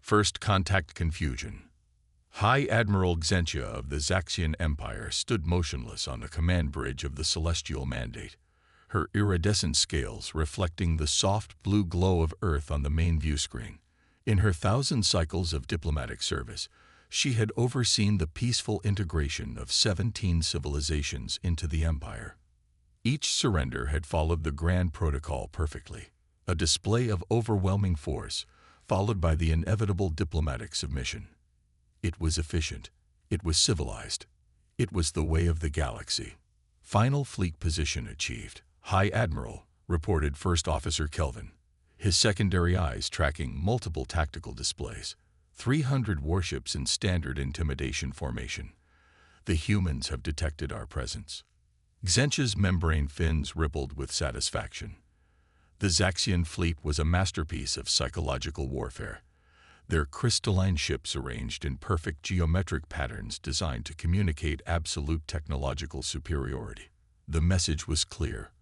First contact confusion. High Admiral Xentia of the Zaxian Empire stood motionless on the command bridge of the Celestial Mandate, her iridescent scales reflecting the soft blue glow of Earth on the main view screen. In her 1,000 cycles of diplomatic service, she had overseen the peaceful integration of 17 civilizations into the Empire. Each surrender had followed the Grand Protocol perfectly, a display of overwhelming force, followed by the inevitable diplomatic submission. It was efficient. It was civilized. It was the way of the galaxy. Final fleet position achieved. High Admiral, reported First Officer Kelvin, his secondary eyes tracking multiple tactical displays. 300 warships in standard intimidation formation. The humans have detected our presence. Xentia's membrane fins rippled with satisfaction. The Zaxian fleet was a masterpiece of psychological warfare, their crystalline ships arranged in perfect geometric patterns designed to communicate absolute technological superiority. The message was clear.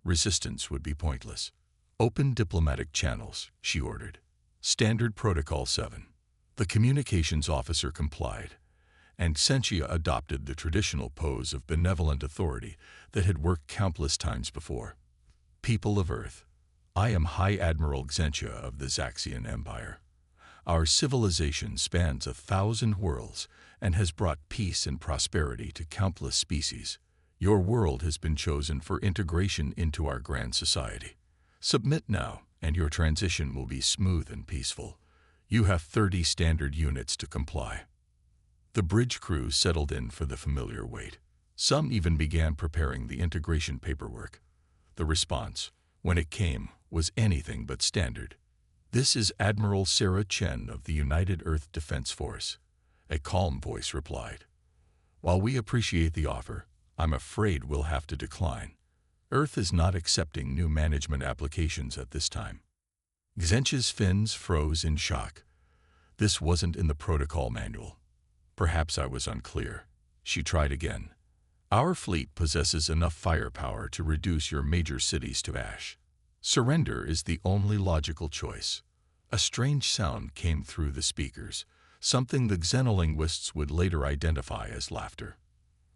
Resistance would be pointless. Open diplomatic channels, she ordered. Standard Protocol 7. The communications officer complied, and Xentia adopted the traditional pose of benevolent authority that had worked countless times before. People of Earth, I am High Admiral Xentia of the Zaxian Empire. Our civilization spans 1,000 worlds and has brought peace and prosperity to countless species. Your world has been chosen for integration into our grand society. Submit now, and your transition will be smooth and peaceful. You have 30 standard units to comply. The bridge crew settled in for the familiar wait. Some even began preparing the integration paperwork. The response, when it came, was anything but standard. This is Admiral Sarah Chen of the United Earth Defense Force, a calm voice replied. While we appreciate the offer, I'm afraid we'll have to decline. Earth is not accepting new management applications at this time. Xentia's fins froze in shock. This wasn't in the protocol manual. Perhaps I was unclear. She tried again. Our fleet possesses enough firepower to reduce your major cities to ash. Surrender is the only logical choice. A strange sound came through the speakers, something the xenolinguists would later identify as laughter.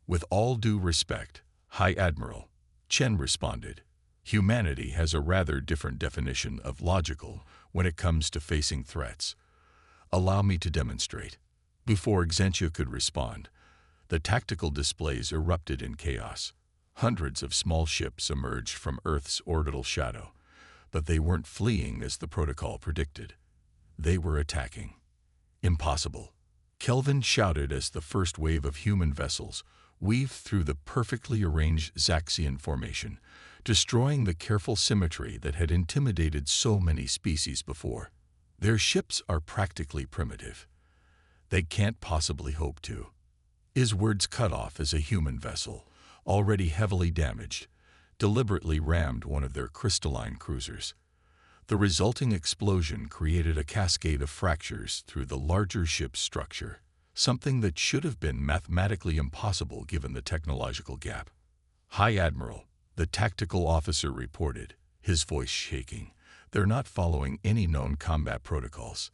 With all due respect, High Admiral, Chen responded, humanity has a rather different definition of logical when it comes to facing threats. Allow me to demonstrate. Before Xentia could respond, the tactical displays erupted in chaos. Hundreds of small ships emerged from Earth's orbital shadow, but they weren't fleeing as the protocol predicted. They were attacking. Impossible. Kelvin shouted as the first wave of human vessels weaved through the perfectly arranged Zaxian formation, destroying the careful symmetry that had intimidated so many species before. Their ships are practically primitive. They can't possibly hope to. His words cut off as a human vessel, already heavily damaged, deliberately rammed one of their crystalline cruisers. The resulting explosion created a cascade of fractures through the larger ship's structure, something that should have been mathematically impossible given the technological gap. High Admiral, the tactical officer reported, his voice shaking. They're not following any known combat protocols.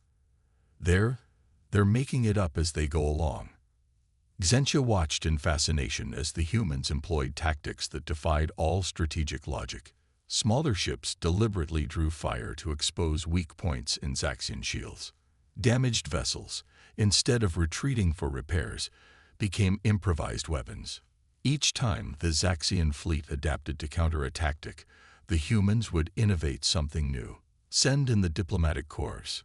They're making it up as they go along. Xentia watched in fascination as the humans employed tactics that defied all strategic logic. Smaller ships deliberately drew fire to expose weak points in Zaxian shields. Damaged vessels, instead of retreating for repairs, became improvised weapons. Each time the Zaxian fleet adapted to counter a tactic, the humans would innovate something new. Send in the diplomatic corps.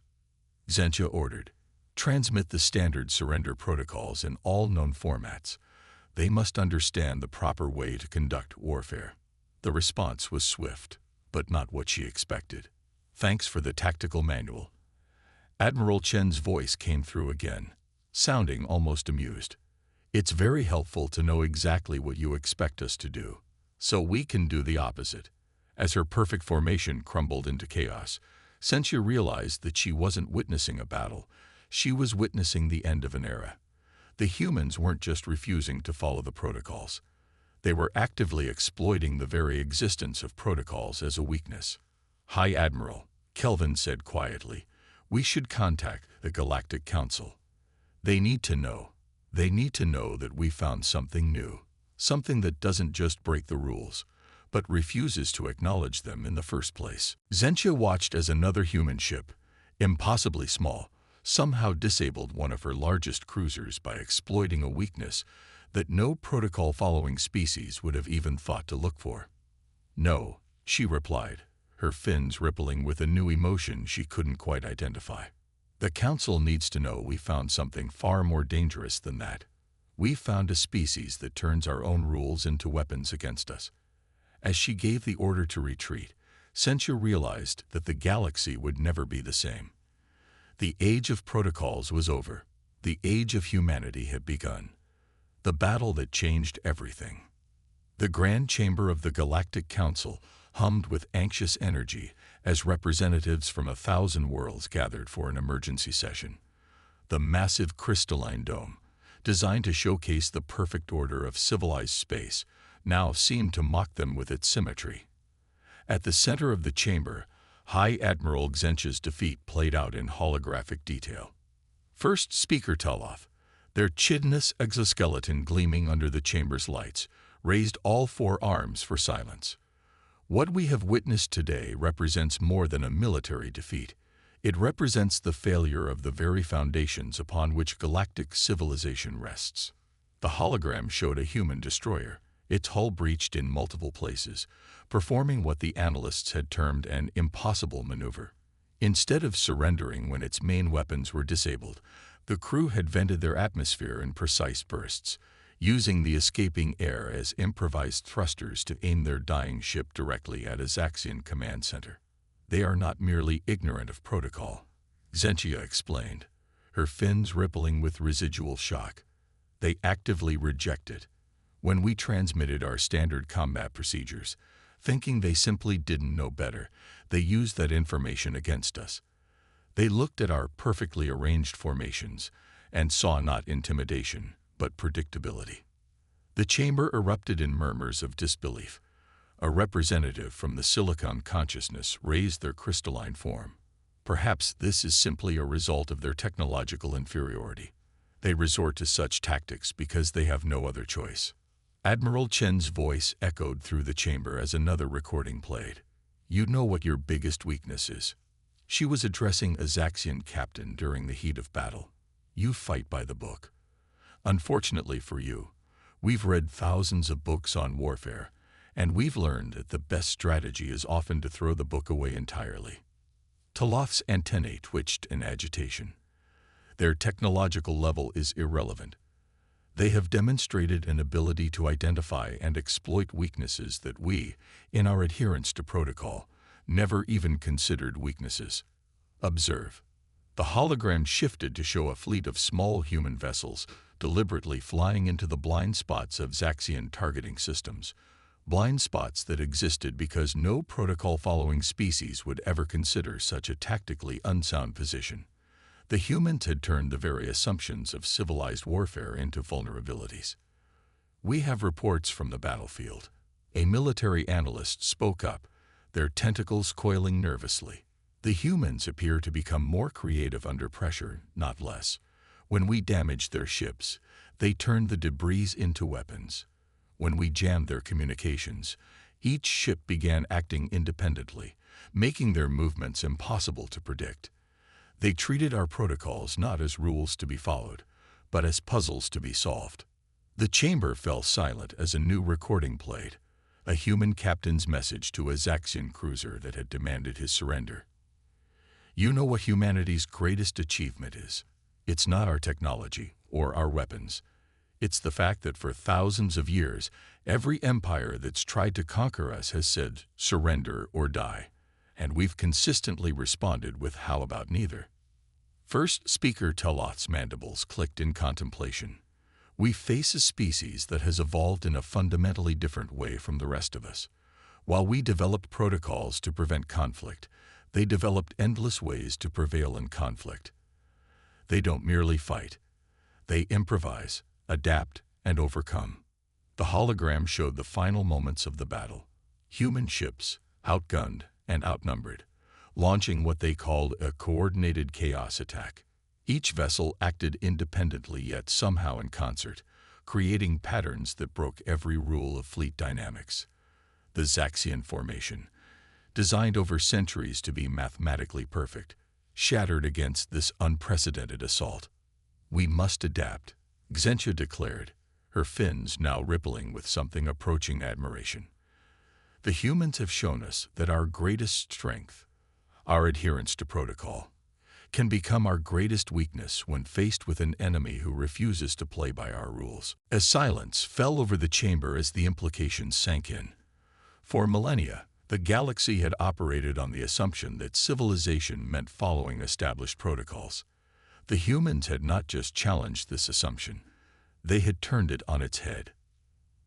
Xentia ordered. Transmit the standard surrender protocols in all known formats. They must understand the proper way to conduct warfare. The response was swift, but not what she expected. Thanks for the tactical manual. Admiral Chen's voice came through again, sounding almost amused. It's very helpful to know exactly what you expect us to do, so we can do the opposite. As her perfect formation crumbled into chaos, Xentia realized that she wasn't witnessing a battle. She was witnessing the end of an era. The humans weren't just refusing to follow the protocols. They were actively exploiting the very existence of protocols as a weakness. High Admiral, Kelvin said quietly, we should contact the Galactic Council. They need to know. They need to know that we found something new, something that doesn't just break the rules, but refuses to acknowledge them in the first place. Zentia watched as another human ship, impossibly small, somehow disabled one of her largest cruisers by exploiting a weakness that no protocol-following species would have even thought to look for. "No," she replied, her fins rippling with a new emotion she couldn't quite identify. "The Council needs to know we found something far more dangerous than that. We found a species that turns our own rules into weapons against us." As she gave the order to retreat, Sentia realized that the galaxy would never be the same. The age of protocols was over. The age of humanity had begun. The battle that changed everything. The Grand Chamber of the Galactic Council hummed with anxious energy as representatives from 1,000 worlds gathered for an emergency session. The massive crystalline dome, designed to showcase the perfect order of civilized space, now seemed to mock them with its symmetry. At the center of the chamber, High Admiral Xentia's defeat played out in holographic detail. First Speaker Teloth, their chitinous exoskeleton gleaming under the chamber's lights, raised all four arms for silence. What we have witnessed today represents more than a military defeat. It represents the failure of the very foundations upon which galactic civilization rests. The hologram showed a human destroyer, its hull breached in multiple places, performing what the analysts had termed an impossible maneuver. Instead of surrendering when its main weapons were disabled, the crew had vented their atmosphere in precise bursts, using the escaping air as improvised thrusters to aim their dying ship directly at a Zaxian command center. "They are not merely ignorant of protocol," Zentia explained, her fins rippling with residual shock. "They actively reject it. When we transmitted our standard combat procedures, thinking they simply didn't know better, they used that information against us. They looked at our perfectly arranged formations and saw not intimidation, but predictability." The chamber erupted in murmurs of disbelief. A representative from the Silicon consciousness raised their crystalline form. "Perhaps this is simply a result of their technological inferiority. They resort to such tactics because they have no other choice." Admiral Chen's voice echoed through the chamber as another recording played. "You know what your biggest weakness is." She was addressing a Zaxian captain during the heat of battle. "You fight by the book. Unfortunately for you, we've read thousands of books on warfare, and we've learned that the best strategy is often to throw the book away entirely." Teloth's antennae twitched in agitation. "Their technological level is irrelevant. They have demonstrated an ability to identify and exploit weaknesses that we, in our adherence to protocol, never even considered weaknesses. Observe." The hologram shifted to show a fleet of small human vessels deliberately flying into the blind spots of Zaxian targeting systems, blind spots that existed because no protocol-following species would ever consider such a tactically unsound position. The humans had turned the very assumptions of civilized warfare into vulnerabilities. "We have reports from the battlefield." A military analyst spoke up, their tentacles coiling nervously. "The humans appear to become more creative under pressure, not less. When we damaged their ships, they turned the debris into weapons. When we jammed their communications, each ship began acting independently, making their movements impossible to predict. They treated our protocols not as rules to be followed, but as puzzles to be solved." The chamber fell silent as a new recording played, a human captain's message to a Zaxian cruiser that had demanded his surrender. "You know what humanity's greatest achievement is. It's not our technology or our weapons. It's the fact that for thousands of years, every empire that's tried to conquer us has said, 'Surrender or die.' And we've consistently responded with 'How about neither?'" First Speaker Teloth's mandibles clicked in contemplation. "We face a species that has evolved in a fundamentally different way from the rest of us. While we developed protocols to prevent conflict, they developed endless ways to prevail in conflict. They don't merely fight. They improvise, adapt, and overcome." The hologram showed the final moments of the battle. Human ships, outgunned and outnumbered, launching what they called a coordinated chaos attack. Each vessel acted independently yet somehow in concert, creating patterns that broke every rule of fleet dynamics. The Zaxian formation, designed over centuries to be mathematically perfect, shattered against this unprecedented assault. "We must adapt," Xentia declared, her fins now rippling with something approaching admiration. "The humans have shown us that our greatest strength, our adherence to protocol, can become our greatest weakness when faced with an enemy who refuses to play by our rules." As silence fell over the chamber as the implications sank in. For millennia, the galaxy had operated on the assumption that civilization meant following established protocols. The humans had not just challenged this assumption, they had turned it on its head.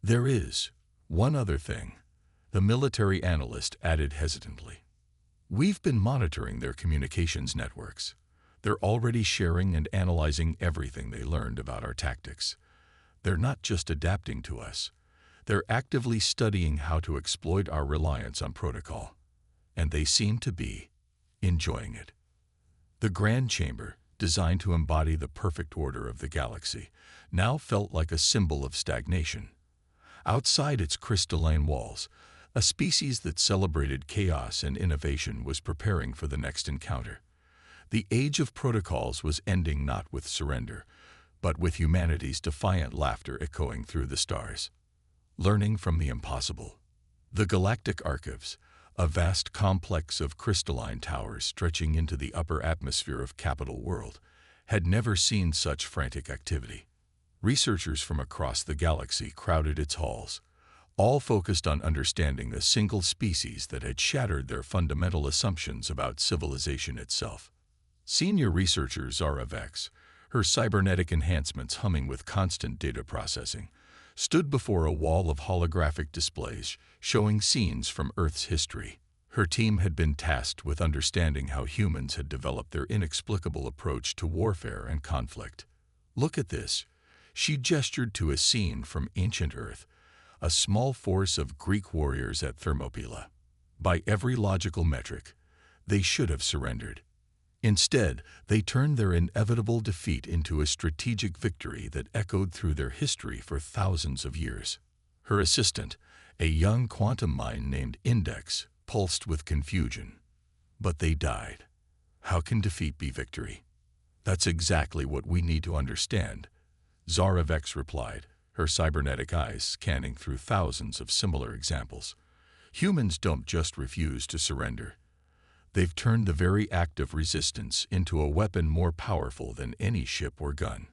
"There is one other thing," the military analyst added hesitantly. "We've been monitoring their communications networks. They're already sharing and analyzing everything they learned about our tactics. They're not just adapting to us. They're actively studying how to exploit our reliance on protocol. And they seem to be enjoying it." The Grand Chamber, designed to embody the perfect order of the galaxy, now felt like a symbol of stagnation. Outside its crystalline walls, a species that celebrated chaos and innovation was preparing for the next encounter. The age of protocols was ending not with surrender, but with humanity's defiant laughter echoing through the stars. Learning from the impossible. The Galactic Archives, a vast complex of crystalline towers stretching into the upper atmosphere of Capital World, had never seen such frantic activity. Researchers from across the galaxy crowded its halls, all focused on understanding a single species that had shattered their fundamental assumptions about civilization itself. Senior researcher Zara Vex, her cybernetic enhancements humming with constant data processing, stood before a wall of holographic displays showing scenes from Earth's history. Her team had been tasked with understanding how humans had developed their inexplicable approach to warfare and conflict. "Look at this." She gestured to a scene from ancient Earth, a small force of Greek warriors at Thermopylae. By every logical metric, they should have surrendered. Instead, they turned their inevitable defeat into a strategic victory that echoed through their history for thousands of years. Her assistant, a young quantum mind named Index, pulsed with confusion. "But they died. How can defeat be victory?" "That's exactly what we need to understand," Zara Vex replied, her cybernetic eyes scanning through thousands of similar examples. "Humans don't just refuse to surrender. They've turned the very act of resistance into a weapon more powerful than any ship or gun."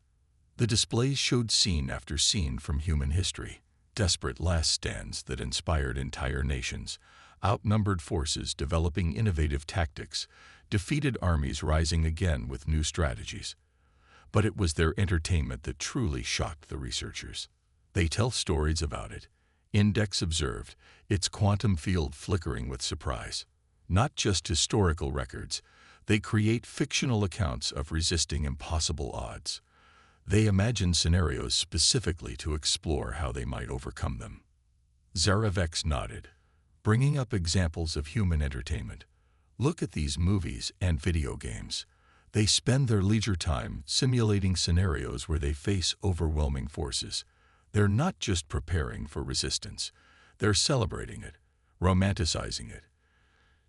The displays showed scene after scene from human history, desperate last stands that inspired entire nations, outnumbered forces developing innovative tactics, defeated armies rising again with new strategies. But it was their entertainment that truly shocked the researchers. "They tell stories about it," Index observed, its quantum field flickering with surprise. "Not just historical records, they create fictional accounts of resisting impossible odds. They imagine scenarios specifically to explore how they might overcome them." Zara Vex nodded, bringing up examples of human entertainment. "Look at these movies and video games. They spend their leisure time simulating scenarios where they face overwhelming forces. They're not just preparing for resistance, they're celebrating it, romanticizing it,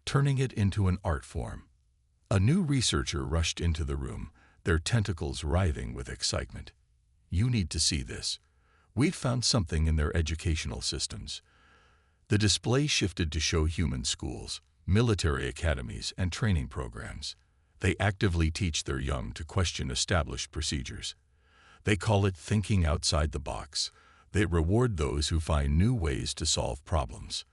turning it into an art form." A new researcher rushed into the room, their tentacles writhing with excitement. "You need to see this. We'd found something in their educational systems." The display shifted to show human schools, military academies, and training programs. They actively teach their young to question established procedures. They call it thinking outside the box. They reward those who find new ways to solve problems.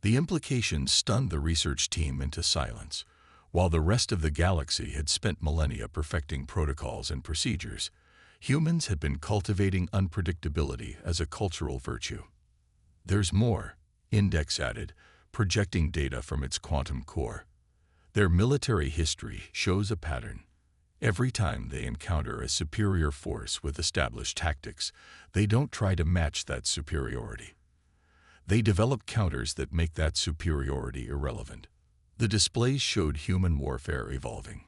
The implications stunned the research team into silence. While the rest of the galaxy had spent millennia perfecting protocols and procedures, humans had been cultivating unpredictability as a cultural virtue. "There's more," Index added, projecting data from its quantum core. "Their military history shows a pattern. Every time they encounter a superior force with established tactics, they don't try to match that superiority. They develop counters that make that superiority irrelevant." The displays showed human warfare evolving.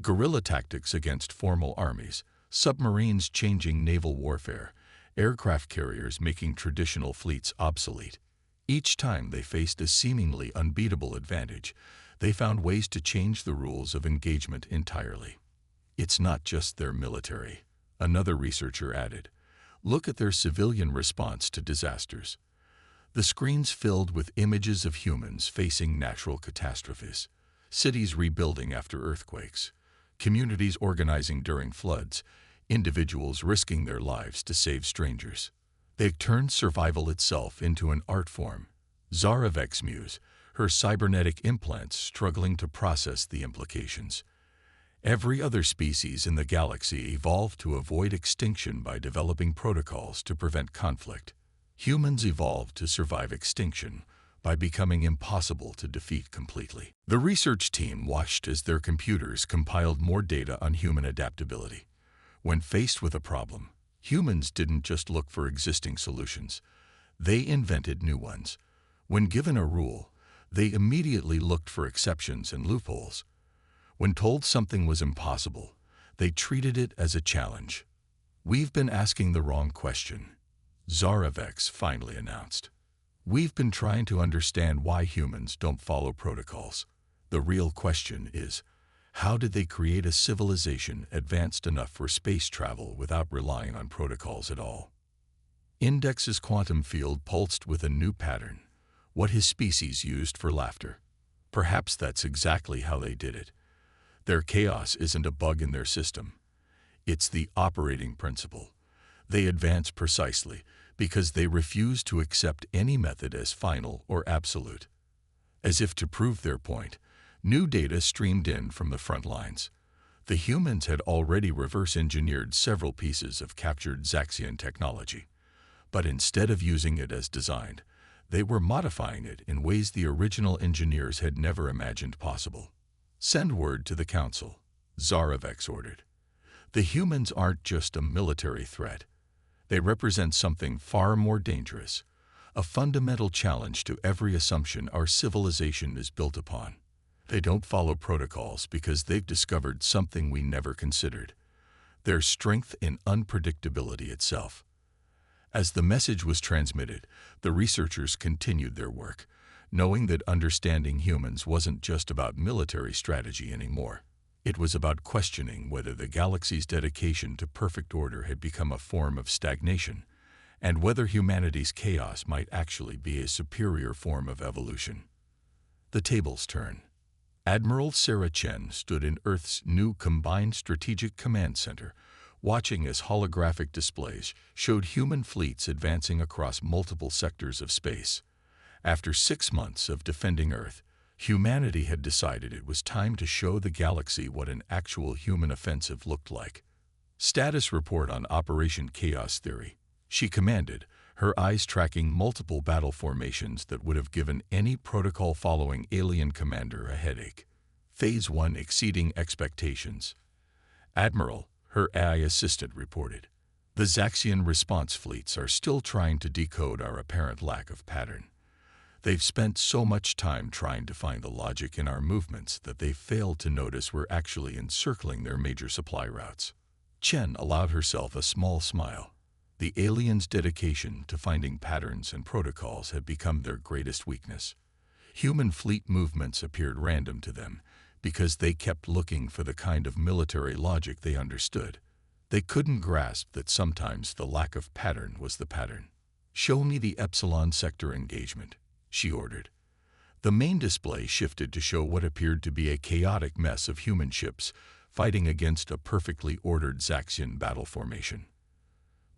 Guerrilla tactics against formal armies, submarines changing naval warfare, aircraft carriers making traditional fleets obsolete. Each time they faced a seemingly unbeatable advantage, they found ways to change the rules of engagement entirely. It's not just their military, another researcher added. Look at their civilian response to disasters. The screens filled with images of humans facing natural catastrophes, cities rebuilding after earthquakes, communities organizing during floods, individuals risking their lives to save strangers. They turned survival itself into an art form. Zaravek's muse, her cybernetic implants struggling to process the implications. Every other species in the galaxy evolved to avoid extinction by developing protocols to prevent conflict. Humans evolved to survive extinction by becoming impossible to defeat completely. The research team watched as their computers compiled more data on human adaptability. When faced with a problem, humans didn't just look for existing solutions. They invented new ones. When given a rule, they immediately looked for exceptions and loopholes. When told something was impossible, they treated it as a challenge. "We've been asking the wrong question," Zaravek finally announced. "We've been trying to understand why humans don't follow protocols. The real question is, how did they create a civilization advanced enough for space travel without relying on protocols at all?" Index's quantum field pulsed with a new pattern, what his species used for laughter. Perhaps that's exactly how they did it. Their chaos isn't a bug in their system. It's the operating principle. They advance precisely because they refuse to accept any method as final or absolute. As if to prove their point, new data streamed in from the front lines. The humans had already reverse-engineered several pieces of captured Zaxian technology. But instead of using it as designed, they were modifying it in ways the original engineers had never imagined possible. "Send word to the Council," Zaravek ordered. "The humans aren't just a military threat. They represent something far more dangerous, a fundamental challenge to every assumption our civilization is built upon. They don't follow protocols because they've discovered something we never considered, their strength in unpredictability itself." As the message was transmitted, the researchers continued their work, knowing that understanding humans wasn't just about military strategy anymore. It was about questioning whether the galaxy's dedication to perfect order had become a form of stagnation, and whether humanity's chaos might actually be a superior form of evolution. The tables turn. Admiral Sarah Chen stood in Earth's new Combined Strategic Command Center, watching as holographic displays showed human fleets advancing across multiple sectors of space. After 6 months of defending Earth, humanity had decided it was time to show the galaxy what an actual human offensive looked like. "Status report on Operation Chaos Theory," she commanded, her eyes tracking multiple battle formations that would have given any protocol-following alien commander a headache. "Phase 1 exceeding expectations." "Admiral," her AI assistant reported, "the Zaxian response fleets are still trying to decode our apparent lack of pattern. They've spent so much time trying to find the logic in our movements that they've failed to notice we're actually encircling their major supply routes." Chen allowed herself a small smile. The aliens' dedication to finding patterns and protocols had become their greatest weakness. Human fleet movements appeared random to them because they kept looking for the kind of military logic they understood. They couldn't grasp that sometimes the lack of pattern was the pattern. "Show me the Epsilon sector engagement," she ordered. The main display shifted to show what appeared to be a chaotic mess of human ships fighting against a perfectly ordered Zaxian battle formation.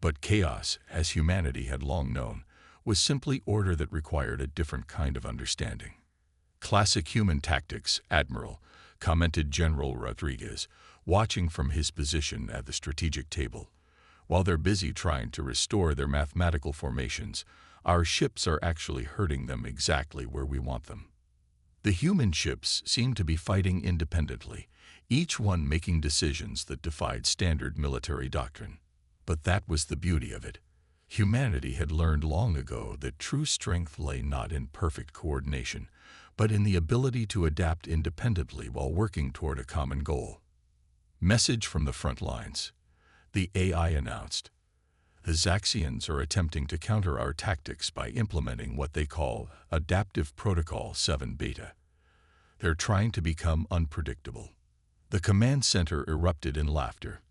But chaos, as humanity had long known, was simply order that required a different kind of understanding. "Classic human tactics, Admiral," commented General Rodriguez, watching from his position at the strategic table. "While they're busy trying to restore their mathematical formations, our ships are actually hurting them exactly where we want them." The human ships seemed to be fighting independently, each one making decisions that defied standard military doctrine. But that was the beauty of it. Humanity had learned long ago that true strength lay not in perfect coordination, but in the ability to adapt independently while working toward a common goal. Message from the front lines. The AI announced. The Zaxians are attempting to counter our tactics by implementing what they call Adaptive Protocol 7 Beta. They're trying to become unpredictable. The command center erupted in laughter.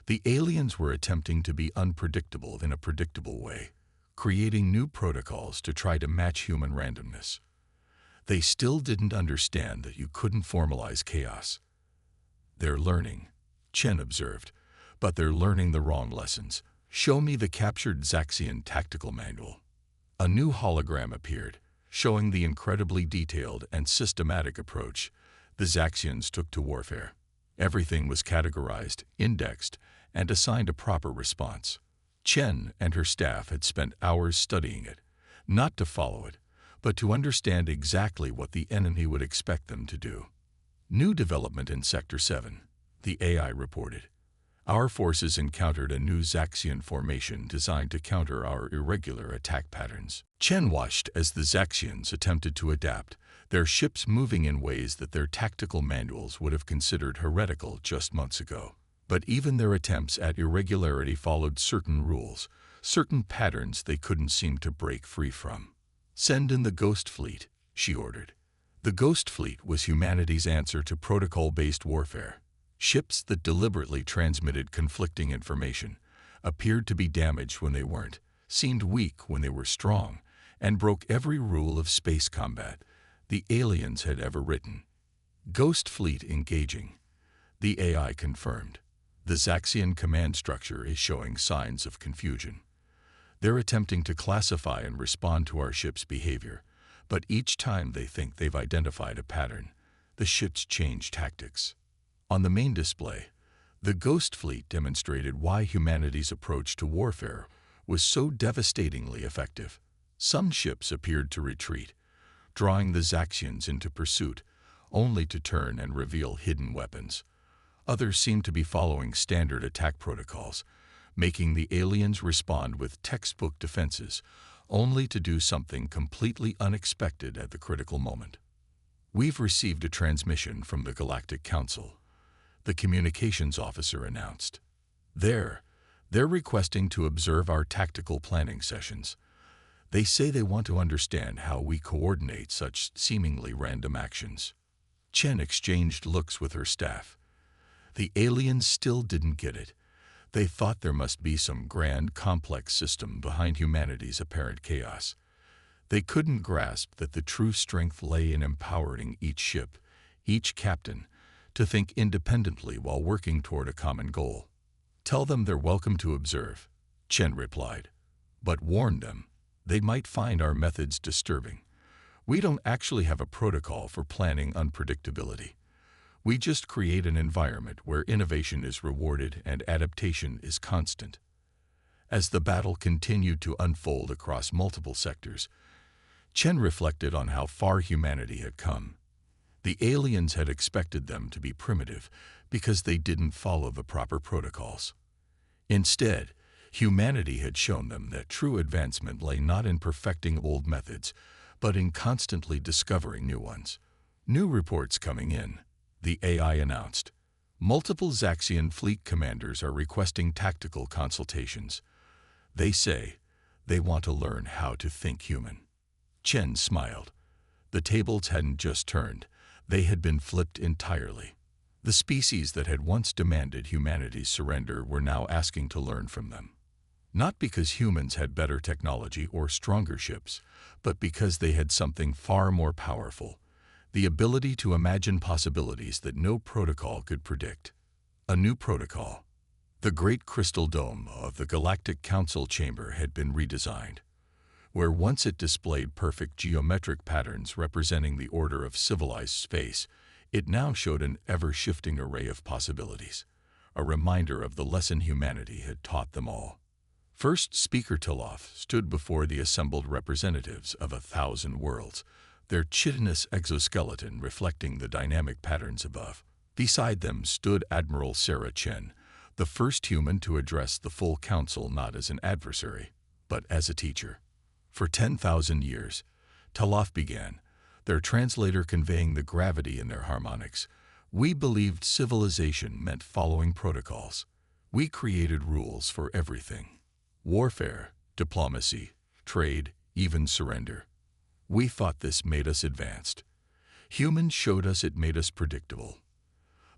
The aliens were attempting to be unpredictable in a predictable way, creating new protocols to try to match human randomness. They still didn't understand that you couldn't formalize chaos. They're learning, Chen observed, but they're learning the wrong lessons. Show me the captured Zaxian tactical manual. A new hologram appeared, showing the incredibly detailed and systematic approach the Zaxians took to warfare. Everything was categorized, indexed, and assigned a proper response. Chen and her staff had spent hours studying it, not to follow it, but to understand exactly what the enemy would expect them to do. New development in Sector 7, the AI reported. Our forces encountered a new Zaxian formation designed to counter our irregular attack patterns. Chen watched as the Zaxians attempted to adapt, their ships moving in ways that their tactical manuals would have considered heretical just months ago. But even their attempts at irregularity followed certain rules, certain patterns they couldn't seem to break free from. Send in the Ghost Fleet, she ordered. The Ghost Fleet was humanity's answer to protocol-based warfare. Ships that deliberately transmitted conflicting information, appeared to be damaged when they weren't, seemed weak when they were strong, and broke every rule of space combat the aliens had ever written. Ghost Fleet engaging, the AI confirmed. The Zaxian command structure is showing signs of confusion. They're attempting to classify and respond to our ship's behavior, but each time they think they've identified a pattern, the ships change tactics. On the main display, the Ghost Fleet demonstrated why humanity's approach to warfare was so devastatingly effective. Some ships appeared to retreat, drawing the Zaxians into pursuit, only to turn and reveal hidden weapons. Others seemed to be following standard attack protocols, making the aliens respond with textbook defenses, only to do something completely unexpected at the critical moment. We've received a transmission from the Galactic Council, the communications officer announced. They're requesting to observe our tactical planning sessions. They say they want to understand how we coordinate such seemingly random actions. Chen exchanged looks with her staff. The aliens still didn't get it. They thought there must be some grand, complex system behind humanity's apparent chaos. They couldn't grasp that the true strength lay in empowering each ship, each captain, to think independently while working toward a common goal. Tell them they're welcome to observe, Chen replied. But warn them, they might find our methods disturbing. We don't actually have a protocol for planning unpredictability. We just create an environment where innovation is rewarded and adaptation is constant. As the battle continued to unfold across multiple sectors, Chen reflected on how far humanity had come. The aliens had expected them to be primitive because they didn't follow the proper protocols. Instead, humanity had shown them that true advancement lay not in perfecting old methods, but in constantly discovering new ones. New reports coming in, the AI announced. Multiple Zaxian fleet commanders are requesting tactical consultations. They say they want to learn how to think human. Chen smiled. The tables hadn't just turned. They had been flipped entirely. The species that had once demanded humanity's surrender were now asking to learn from them. Not because humans had better technology or stronger ships, but because they had something far more powerful, the ability to imagine possibilities that no protocol could predict. A new protocol. The Great Crystal Dome of the Galactic Council chamber had been redesigned. Where once it displayed perfect geometric patterns representing the order of civilized space, it now showed an ever-shifting array of possibilities, a reminder of the lesson humanity had taught them all. First Speaker Tiloff stood before the assembled representatives of 1,000 worlds, their chitinous exoskeleton reflecting the dynamic patterns above. Beside them stood Admiral Sarah Chen, the first human to address the full council not as an adversary, but as a teacher. For 10,000 years, Tiloff began, their translator conveying the gravity in their harmonics, We believed civilization meant following protocols. We created rules for everything: warfare, diplomacy, trade, even surrender. We thought this made us advanced. Humans showed us it made us predictable.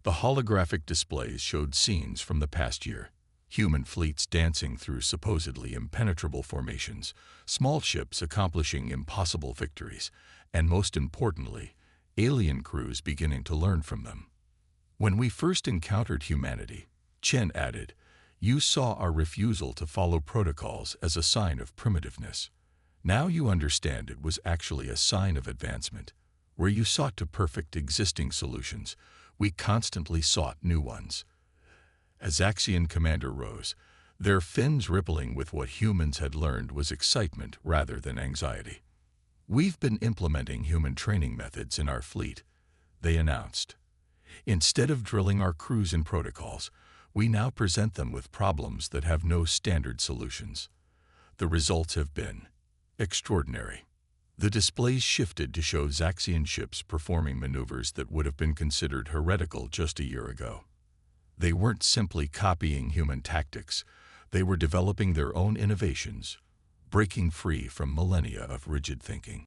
The holographic displays showed scenes from the past year. Human fleets dancing through supposedly impenetrable formations, small ships accomplishing impossible victories, and most importantly, alien crews beginning to learn from them. When we first encountered humanity, Chen added, you saw our refusal to follow protocols as a sign of primitiveness. Now you understand it was actually a sign of advancement. Where you sought to perfect existing solutions, we constantly sought new ones. As Zaxian commander rose, their fins rippling with what humans had learned was excitement rather than anxiety. We've been implementing human training methods in our fleet, they announced. Instead of drilling our crews in protocols, we now present them with problems that have no standard solutions. The results have been extraordinary. The displays shifted to show Zaxian ships performing maneuvers that would have been considered heretical just a year ago. They weren't simply copying human tactics, they were developing their own innovations, breaking free from millennia of rigid thinking.